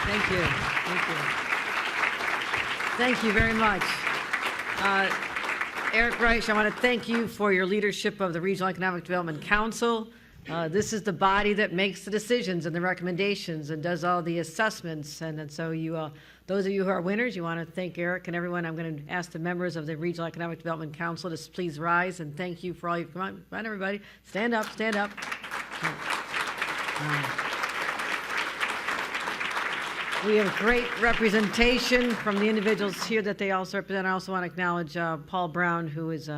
Thank you. Thank you. Thank you very much. Eric Reich, I want to thank you for your leadership of the Regional Economic Development Council. This is the body that makes the decisions and the recommendations and does all the assessments. And so you, those of you who are winners, you want to thank Eric and everyone. I'm going to ask the members of the Regional Economic Development Council to please rise and thank you for all you. Come on, everybody. Stand up, stand up. We have great representation from the individuals here that they also represent. I also want to acknowledge Paul Brown, who is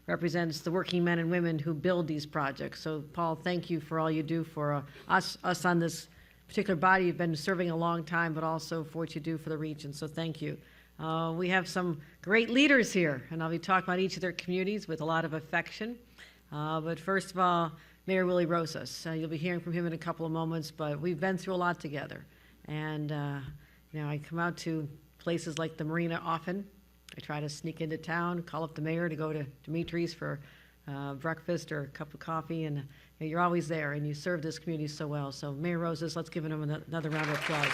represents the working men and women who build these projects. So, Paul, thank you for all you do for us on this particular body. You've been serving a long time, but also for what you do for the region. So, thank you. We have some great leaders here, and I'll be talking about each of their communities with a lot of affection. But first of all, Mayor Willie Rosas. You'll be hearing from him in a couple of moments, but we've been through a lot together. And, you know, I come out to places like the marina often. I try to sneak into town, call up the mayor to go to Dimitri's for breakfast or a cup of coffee, and you're always there, and you serve this community so well. So, Mayor Rosas, let's give him another round of applause.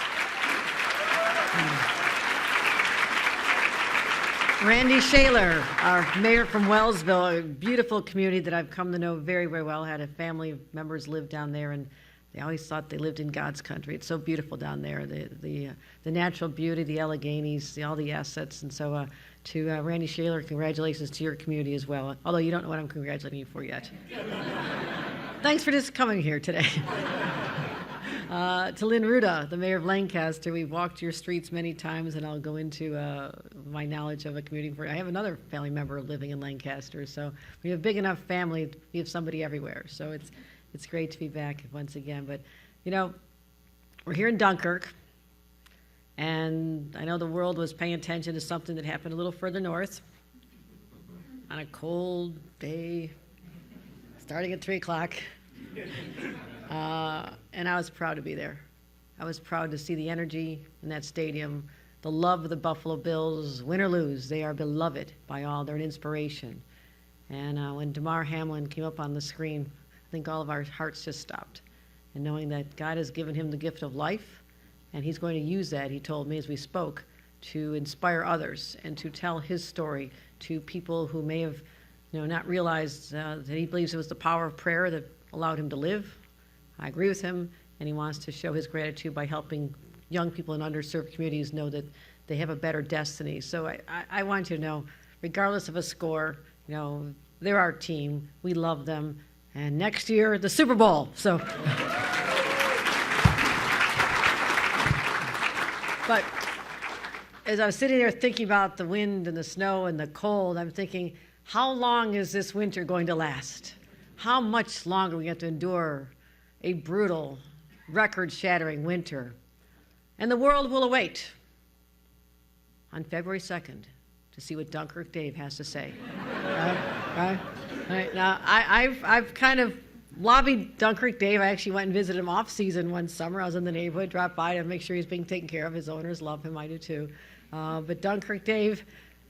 Randy Shaler, our mayor from Wellsville, a beautiful community that I've come to know very, very well. I had a family members live down there, and they always thought they lived in God's country. It's so beautiful down there, the natural beauty, the Alleghenies, all the assets. And so to Randy Shaler, congratulations to your community as well, although you don't know what I'm congratulating you for yet. Thanks for just coming here today. To Lynn Ruda, the mayor of Lancaster, we've walked your streets many times, and I'll go into my knowledge of a community. I have another family member living in Lancaster, so we have a big enough family, we have somebody everywhere. So it's great to be back once again. But, you know, we're here in Dunkirk, and I know the world was paying attention to something that happened a little further north on a cold day, starting at 3 o'clock. And I was proud to be there. I was proud to see the energy in that stadium, the love of the Buffalo Bills. Win or lose, they are beloved by all. They're an inspiration. And when Damar Hamlin came up on the screen, I think all of our hearts just stopped. And knowing that God has given him the gift of life, and he's going to use that, he told me as we spoke, to inspire others and to tell his story to people who may have, you know, not realized that he believes it was the power of prayer that allowed him to live. I agree with him, and he wants to show his gratitude by helping young people in underserved communities know that they have a better destiny. So I want you to know, regardless of a score, you know, they're our team. We love them. And next year, the Super Bowl. So, but as I was sitting there thinking about the wind and the snow and the cold, I'm thinking, how long is this winter going to last? How much longer we have to endure a brutal, record-shattering winter? And the world will await on February 2nd to see what Dunkirk Dave has to say. Right? Now, I've kind of lobbied Dunkirk Dave. I actually went and visited him off-season one summer. I was in the neighborhood, dropped by to make sure he's being taken care of. His owners love him. I do too. But Dunkirk Dave,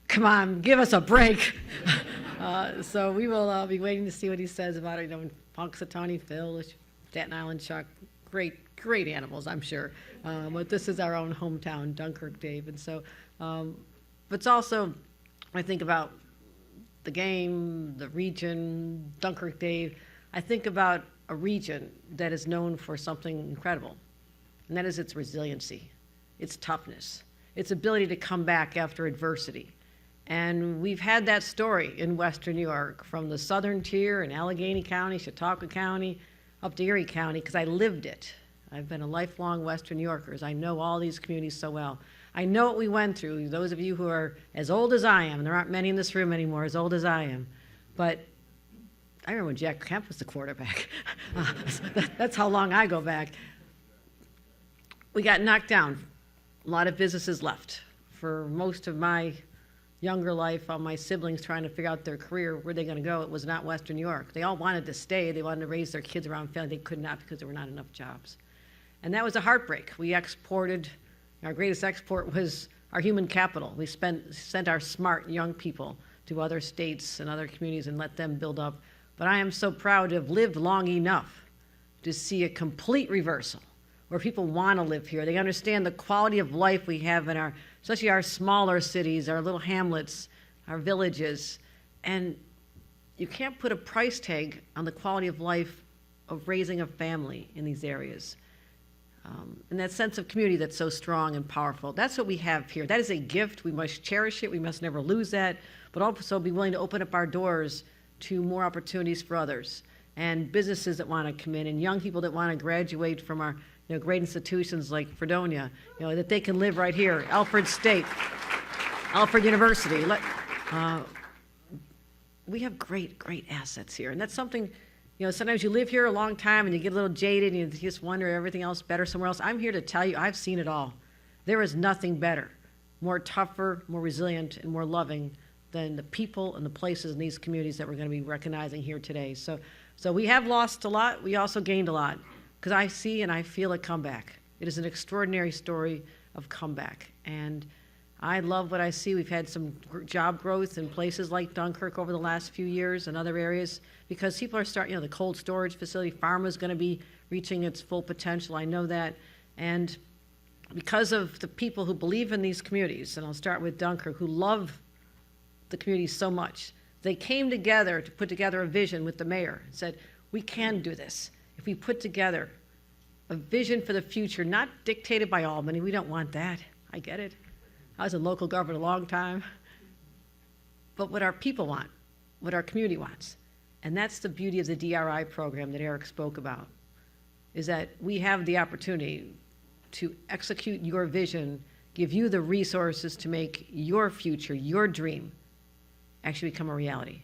come on, give us a break. So we will be waiting to see what he says about it. You know, Punxsutawney Phil, Staten Island Chuck, great animals, I'm sure. But this is our own hometown, Dunkirk Dave. And so, but it's also, I think about the game, the region, Dunkirk Dave, I think about a region that is known for something incredible, and that is its resiliency, its toughness, its ability to come back after adversity. And we've had that story in Western New York, from the southern tier in Allegheny County, Chautauqua County, up to Erie County, because I lived it. I've been a lifelong Western New Yorker. I know all these communities so well. I know what we went through. Those of you who are as old as I am, and there aren't many in this room anymore as old as I am, but I remember when Jack Kemp was the quarterback. That's how long I go back. We got knocked down. A lot of businesses left. For most of my younger life, all my siblings trying to figure out their career, where they're going to go, it was not Western New York. They all wanted to stay. They wanted to raise their kids around family. They could not because there were not enough jobs. And that was a heartbreak. We exported. Our greatest export was our human capital. We sent our smart young people to other states and other communities and let them build up. But I am so proud to have lived long enough to see a complete reversal, where people want to live here. They understand the quality of life we have in especially our smaller cities, our little hamlets, our villages. And you can't put a price tag on the quality of life of raising a family in these areas. And that sense of community that's so strong and powerful. That's what we have here. That is a gift. We must cherish it. We must never lose that, but also be willing to open up our doors to more opportunities for others, and businesses that want to come in, and young people that want to graduate from our great institutions like Fredonia, that they can live right here. Alfred State, Alfred University. We have great, great assets here, and that's something. Sometimes you live here a long time and you get a little jaded and you just wonder everything else better somewhere else. I'm here to tell you, I've seen it all. There is nothing better, more tougher, more resilient, and more loving than the people and the places in these communities that we're going to be recognizing here today. So we have lost a lot. We also gained a lot, because I see and I feel a comeback. It is an extraordinary story of comeback. And I love what I see. We've had some job growth in places like Dunkirk over the last few years and other areas, because people are starting, the cold storage facility, pharma is going to be reaching its full potential. I know that. And because of the people who believe in these communities, and I'll start with Dunkirk, who love the community so much, they came together to put together a vision with the mayor and said, we can do this. If we put together a vision for the future, not dictated by Albany, we don't want that. I get it. I was in local government a long time. But what our people want, what our community wants, and that's the beauty of the DRI program that Eric spoke about, is that we have the opportunity to execute your vision, give you the resources to make your future, your dream, actually become a reality.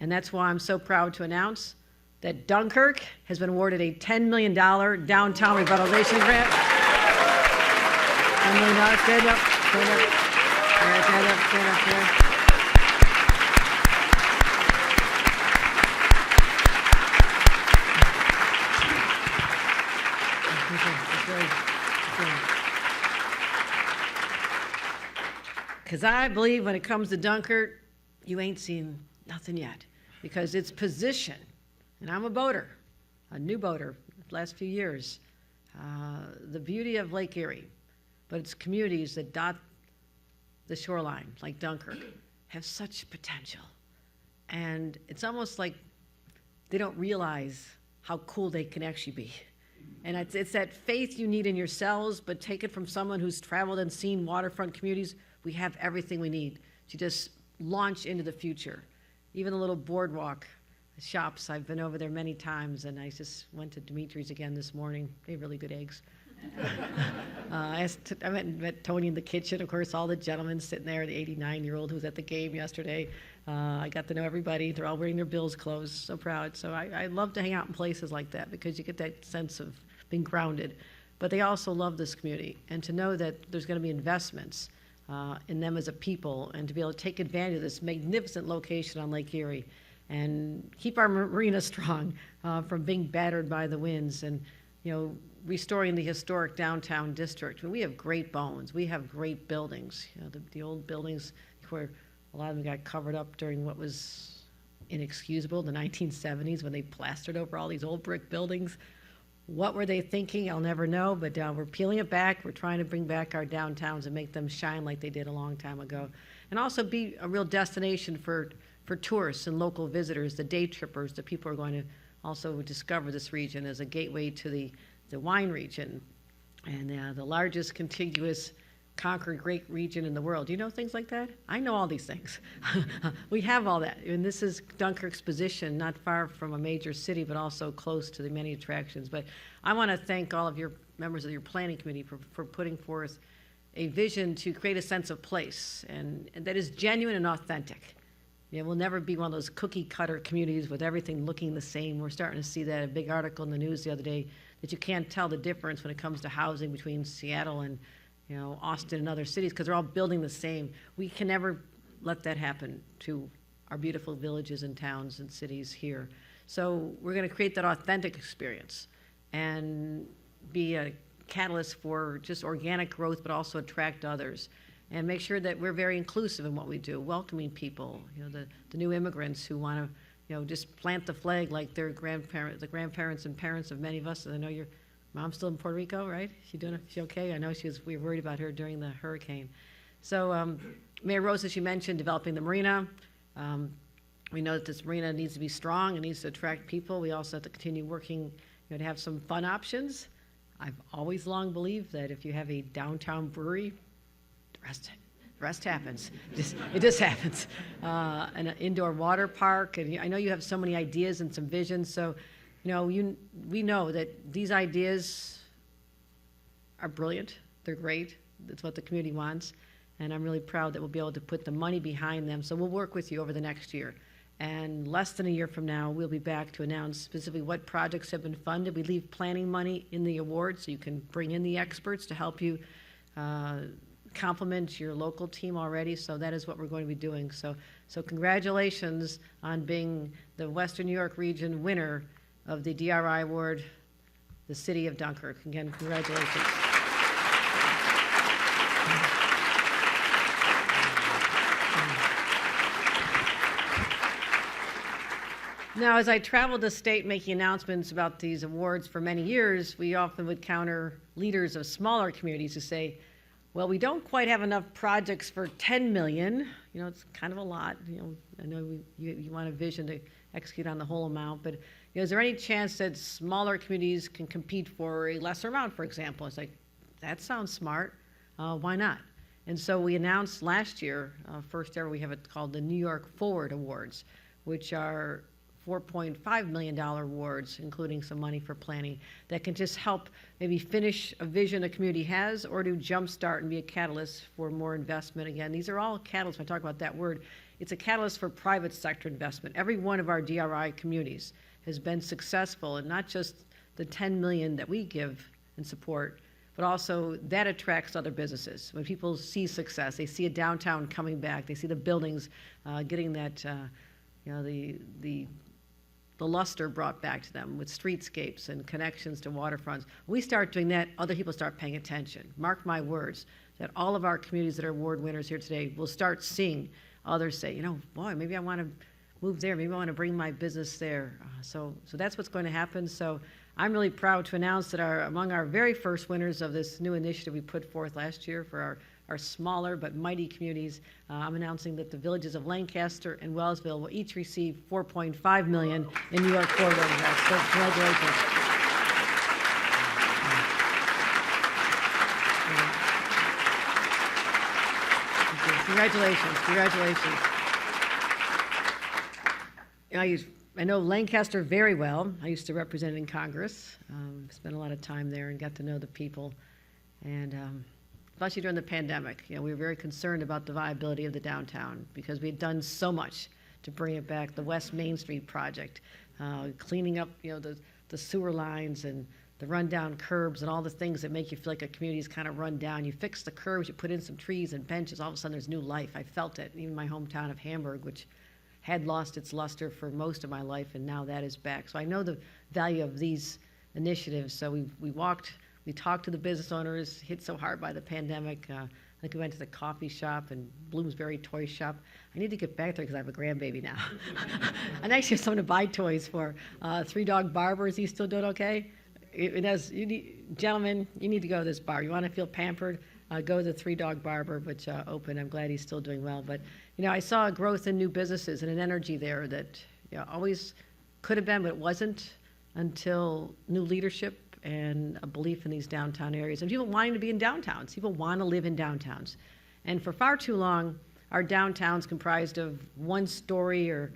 And that's why I'm so proud to announce that Dunkirk has been awarded a $10 million Downtown Revitalization Grant. $10 million, stand up. Stand up. Stand up, stand up here. Because I believe when it comes to Dunkirk, you ain't seen nothing yet. Because its position, and I'm a boater, a new boater the last few years, the beauty of Lake Erie, but its communities that dot the shoreline, like Dunkirk, have such potential. And it's almost like they don't realize how cool they can actually be. And it's that faith you need in yourselves, but take it from someone who's traveled and seen waterfront communities. We have everything we need to just launch into the future. Even the little boardwalk shops, I've been over there many times, and I just went to Dimitri's again this morning. They have really good eggs. I met Tony in the kitchen, of course, all the gentlemen sitting there, the 89-year-old who was at the game yesterday. I got to know everybody. They're all wearing their Bills clothes, so proud. So I love to hang out in places like that because you get that sense of being grounded. But they also love this community, and to know that there's going to be investments in them as a people, and to be able to take advantage of this magnificent location on Lake Erie and keep our marina strong from being battered by the winds, and restoring the historic downtown district. I mean, we have great bones. We have great buildings. The old buildings where a lot of them got covered up during what was inexcusable, the 1970s, when they plastered over all these old brick buildings. What were they thinking? I'll never know, but we're peeling it back. We're trying to bring back our downtowns and make them shine like they did a long time ago. And also be a real destination for tourists and local visitors, the day trippers, the people who are going to also discover this region as a gateway to the wine region and the largest contiguous conquered great region in the world. Do you know things like that? I know all these things. We have all that. And this is Dunkirk's position, not far from a major city, but also close to the many attractions. But I want to thank all of your members of your planning committee for putting forth a vision to create a sense of place, and that is genuine and authentic. We'll never be one of those cookie-cutter communities with everything looking the same. We're starting to see that, a big article in the news the other day, that you can't tell the difference when it comes to housing between Seattle and Austin and other cities, because they're all building the same. We can never let that happen to our beautiful villages and towns and cities here. So we're going to create that authentic experience and be a catalyst for just organic growth, but also attract others, and make sure that we're very inclusive in what we do, welcoming people, the new immigrants who want to just plant the flag like their grandparents, the grandparents and parents of many of us. And I know you're Mom's still in Puerto Rico, right? She okay? I know we were worried about her during the hurricane. So Mayor Rose, as you mentioned, developing the marina. We know that this marina needs to be strong. It needs to attract people. We also have to continue working to have some fun options. I've always long believed that if you have a downtown brewery, the rest happens. It just happens. And an indoor water park. And I know you have so many ideas and some visions. So, we know that these ideas are brilliant. They're great. That's what the community wants. And I'm really proud that we'll be able to put the money behind them. So we'll work with you over the next year. And less than a year from now, we'll be back to announce specifically what projects have been funded. We leave planning money in the award so you can bring in the experts to help you complement your local team already. So that is what we're going to be doing. So congratulations on being the Western New York region winner of the DRI Award, the City of Dunkirk. Again, congratulations. Now, as I traveled the state making announcements about these awards for many years, we often would counter leaders of smaller communities who say, well, we don't quite have enough projects for 10 million. It's kind of a lot. I know you want a vision to execute on the whole amount, but is there any chance that smaller communities can compete for a lesser amount, for example? It's like, that sounds smart. Why not? And so we announced last year, first ever, we have it called the New York Forward Awards, which are $4.5 million awards, including some money for planning, that can just help maybe finish a vision a community has or to jumpstart and be a catalyst for more investment. Again, these are all catalysts. When I talk about that word, it's a catalyst for private sector investment. Every one of our DRI communities has been successful, and not just the 10 million that we give and support, but also that attracts other businesses. When people see success, they see a downtown coming back, they see the buildings getting that, the luster brought back to them with streetscapes and connections to waterfronts. We start doing that, other people start paying attention. Mark my words, that all of our communities that are award winners here today will start seeing others say, boy, maybe I want to move there, maybe I want to bring my business there. So that's what's going to happen. So I'm really proud to announce that among our very first winners of this new initiative we put forth last year for our smaller but mighty communities, I'm announcing that the villages of Lancaster and Wellsville will each receive $4.5 million in New York Forward Awards. So congratulations. Congratulations. I know Lancaster very well. I used to represent it in Congress. Spent a lot of time there and got to know the people. And especially during the pandemic, we were very concerned about the viability of the downtown because we had done so much to bring it back. The West Main Street project, cleaning up, the sewer lines and the rundown curbs and all the things that make you feel like a community is kind of run down. You fix the curbs, you put in some trees and benches, all of a sudden there's new life. I felt it. Even my hometown of Hamburg, which had lost its luster for most of my life, and now that is back. So I know the value of these initiatives. So we talked to the business owners, hit so hard by the pandemic. I think we went to the coffee shop and Bloomsbury toy shop. I need to get back there because I have a grandbaby now. And actually have someone to buy toys for. Three Dog Barber, is he still doing okay? Gentlemen, you need to go to this bar. You want to feel pampered? Go to the Three Dog Barber, which opened. I'm glad he's still doing well. But I saw a growth in new businesses and an energy there that always could have been, but it wasn't until new leadership and a belief in these downtown areas. And people wanting to be in downtowns. People want to live in downtowns. And for far too long, our downtowns comprised of one story or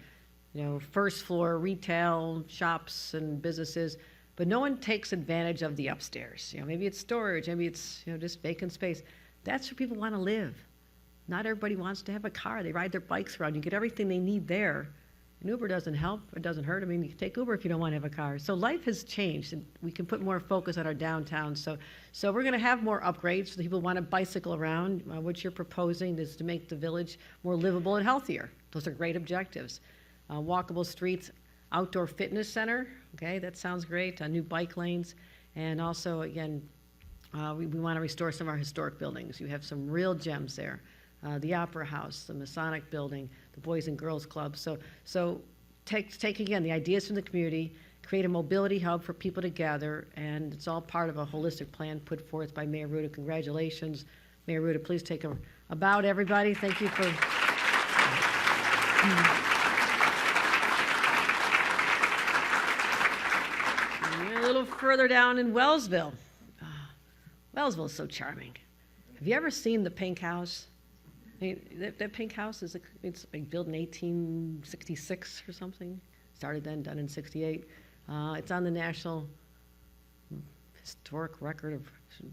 first floor retail shops and businesses, but no one takes advantage of the upstairs. Maybe it's storage, maybe it's just vacant space. That's where people want to live. Not everybody wants to have a car. They ride their bikes around. You get everything they need there. And Uber doesn't help, it doesn't hurt. I mean, you can take Uber if you don't want to have a car. So life has changed, and we can put more focus on our downtown. So we're going to have more upgrades for people who want to bicycle around. What you're proposing is to make the village more livable and healthier. Those are great objectives. Walkable streets, outdoor fitness center. Okay, that sounds great. New bike lanes, and also again, we want to restore some of our historic buildings. You have some real gems there. The Opera House, the Masonic Building, the Boys and Girls Club. So take again the ideas from the community, create a mobility hub for people to gather, and it's all part of a holistic plan put forth by Mayor Ruda. Congratulations. Mayor Ruda, please take a bow to everybody. Thank you for... A little further down in Wellsville. Wellsville is so charming. Have you ever seen the Pink House? I mean, that Pink House it's like built in 1866 or something. Started then, done in 68. It's on the National Historic Record of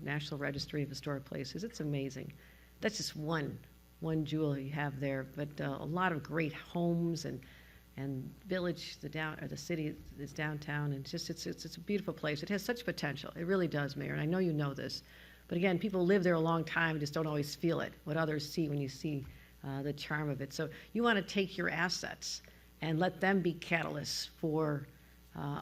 National Registry of Historic Places. It's amazing. That's just one jewel you have there, but a lot of great homes and village, the city is downtown, and it's a beautiful place. It has such potential. It really does, Mayor, and I know you know this. But again, people live there a long time and just don't always feel it, what others see when you see the charm of it. So you want to take your assets and let them be catalysts for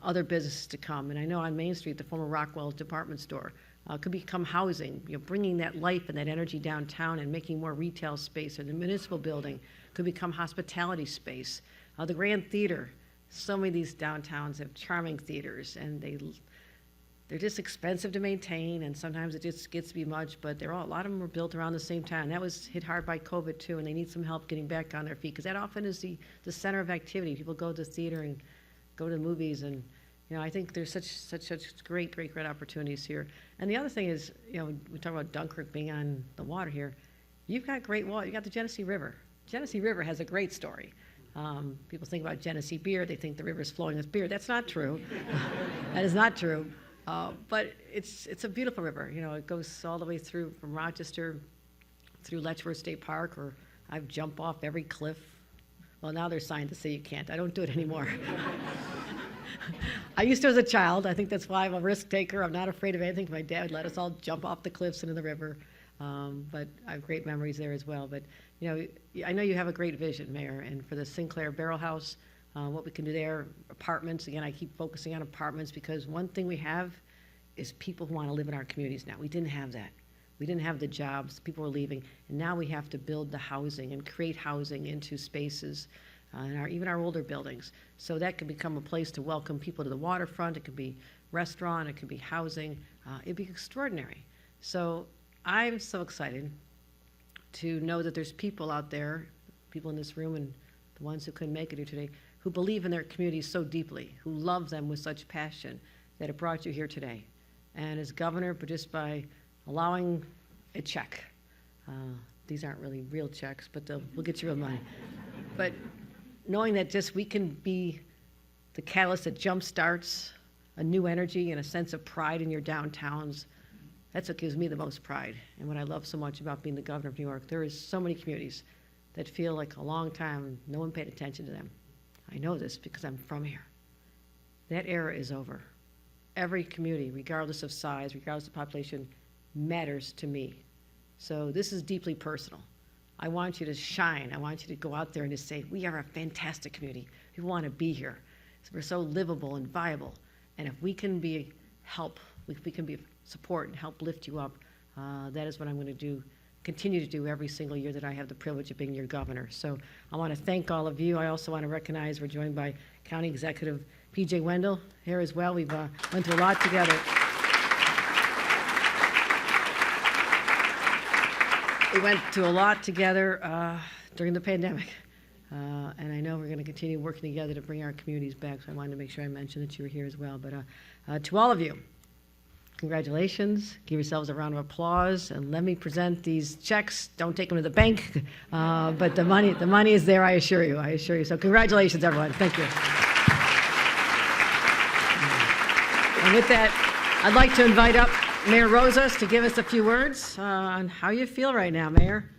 other businesses to come. And I know on Main Street, the former Rockwell department store could become housing, bringing that life and that energy downtown and making more retail space. Or the municipal building could become hospitality space. The Grand Theater, so many of these downtowns have charming theaters, and they're just expensive to maintain, and sometimes it just gets to be much, but a lot of them were built around the same time. That was hit hard by COVID too, and they need some help getting back on their feet, because that often is the center of activity. People go to the theater and go to the movies, and I think there's such great opportunities here. And the other thing is, we talk about Dunkirk being on the water here. You've got great water. You got the Genesee River. Genesee River has a great story. People think about Genesee beer. They think the river's flowing with beer. That's not true. That is not true. But it's a beautiful river. It goes all the way through from Rochester through Letchworth State Park, or I've jumped off every cliff. Well, now there's signs that say you can't. I don't do it anymore. I used to as a child. I think that's why I'm a risk taker. I'm not afraid of anything. My dad would let us all jump off the cliffs into the river. But I have great memories there as well. But, I know you have a great vision, Mayor, and for the Sinclair Barrel House, what we can do there, apartments. Again, I keep focusing on apartments because one thing we have is people who want to live in our communities now. We didn't have that. We didn't have the jobs. People were leaving. And now we have to build the housing and create housing into spaces, even our older buildings. So that can become a place to welcome people to the waterfront. It could be restaurant. It could be housing. It'd be extraordinary. So I'm so excited to know that there's people out there, people in this room and the ones who couldn't make it here today, who believe in their communities so deeply, who love them with such passion that it brought you here today. And as governor, but just by allowing a check, these aren't really real checks, but we'll get you real money. But knowing that just we can be the catalyst that jumpstarts a new energy and a sense of pride in your downtowns, that's what gives me the most pride. And what I love so much about being the governor of New York, there is so many communities that feel like a long time no one paid attention to them. I know this because I'm from here. That era is over. Every community, regardless of size, regardless of population, matters to me. So this is deeply personal. I want you to shine. I want you to go out there and just say, we are a fantastic community. We want to be here. So we're so livable and viable. And if we can be help, if we can be support and help lift you up, that is what I'm going to continue to do every single year that I have the privilege of being your governor. So I want to thank all of you. I also want to recognize we're joined by County Executive P.J. Wendell here as well. We've went through a lot together. We went through a lot together during the pandemic. And I know we're going to continue working together to bring our communities back. So I wanted to make sure I mentioned that you were here as well. But to all of you, congratulations. Give yourselves a round of applause. And let me present these checks. Don't take them to the bank. But the money is there, I assure you. I assure you. So congratulations, everyone. Thank you. And with that, I'd like to invite up Mayor Rosas to give us a few words on how you feel right now, Mayor.